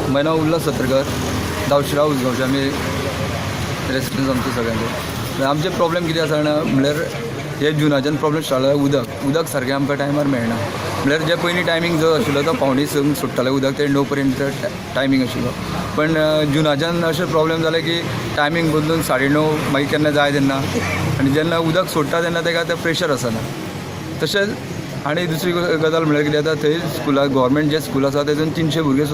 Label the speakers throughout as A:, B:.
A: नाव उल्हास सत्रकर, धावशिरा उसगांवचे आमी रेसिडेंस आमचे सगळ्यांचे. आमचे प्रॉब्लेम कितें आसा जाणा म्हळ्यार हे जुनाच्यान प्रॉब्लेम स्टार्ट जाला. उदक सारकें आमकां टायमार मेळना. म्हळ्यार जे पयलीं टायमींग जो आशिल्लो तो 5:30 सुट्टाले उदक, ते 9 पर्यंत टायमींग आशिल्लो. पण जुनाच्यान अशे प्रॉब्लेम जाले की टायमींग बदलून 9:30 मागीर केन्ना जाय तेन्ना, आनी जेन्ना उदक सोडटा तेन्ना तेका ते प्रेशर आसना. तशेंच आनी दुसरी गजाल म्हळ्यार कितें जाता, थंय स्कुलां गव्हर्मेंट जे स्कूल आसा तेतून 300 भुरगे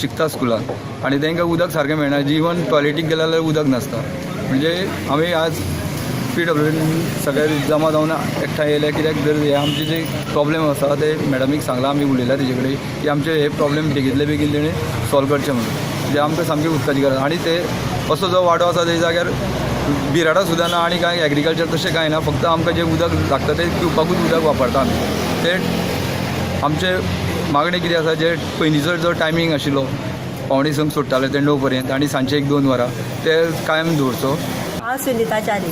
A: शिकता स्कुलान, आनी तांकां उदक सारकें मेळना. इवन टॉयलेटीक गेले जाल्यार उदक नासता. म्हणजे आमी आज PWD सगळे जमा जावन एकठांय येयले, कित्याक जर हे आमचे जे प्रॉब्लेम आसा ते मॅडमीक सांगला, आमी उलयल्या तेजे कडेन की आमचे हे प्रॉब्लेम बेगितले बेगीन तेणी सॉल्व करचे म्हणून. जे आमकां सामकी उदकाची गरज. आनी ते असो जो वाडो आसा ते जाग्यार बिराडा सुद्दां ना आनी कांय एग्रीकल्चर तशें कांय ना. फक्त आमकां जे उदक लागता ते पिवपाकूच उदक वापरता आमी. ते आमचे मागणी कितें आसा, जे पयलींचो जो टायमींग आशिल्लो 5:30 सुट्टाले ते 9 पर्यंत आनी सांजचे 1-2 वरां ते कायम दवरचो.
B: हांव सुनिता च्यारी.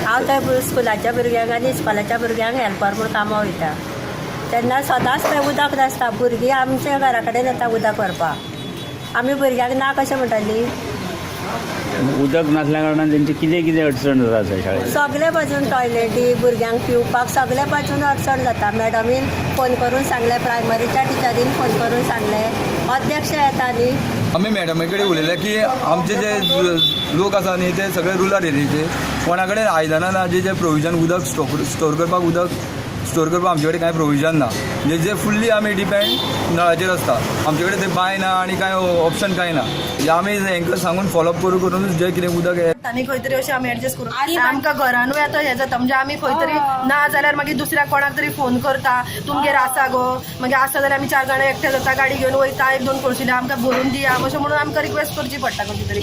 B: हांव त्या स्कुलाच्या भुरग्यांक आनी इस्कॉलाच्या भुरग्यांक हेल्पर म्हूण कामां वयता. तेन्ना सदांच थंय उदक नासता. भुरगीं आमच्या घरा कडेन येता उदक व्हरपाक. आमी भुरग्यांक ना कशें म्हणटालीं.
C: उदक नासल्या कारणान तेंची कितें अडचण जाता शाळेंत.
B: सगळे बाजून टॉयलेटी, भुरग्यांक पिवपाक सगळे बाजून अडचण जाता. मॅडमीन फोन करून सांगलें, प्रायमरीच्या टिचरीन फोन करून सांगलें, अध्यक्ष येता न्ही.
A: आमी मॅडमी कडेन उलयलें की आमचे जे लोक आसा न्ही ते सगळे रुरल एरियेचे, कोणा कडेन आयदनां ना, जे प्रोविजन उदक स्टोर करपाक आमचे कडेन कांय प्रोविजन ना. जे फुल्ली आमी डिपेंड नळाचेर आसता. आमचे कडेन ते बांय ना आनी कांय ऑप्शन कांय ना. आमी हांकां सांगून फॉलोअप करूनच जे कितें उदक
D: आनी खंय तरी अशें आमी एडजस्ट करून आमकां घरानूय आतां हें जाता. म्हणजे आमी खंय तरी ना जाल्यार मागीर दुसऱ्या कोणाक तरी फोन करता, तुमगेर आसा गो, मागीर आसा जाल्यार आमी 4 जाणां एकठांय जाता, गाडी घेवन वयता, 1-2 कळशिल्ले आमकां भरून दिया अशें म्हणून आमकां रिक्वेस्ट करची पडटा कशी तरी.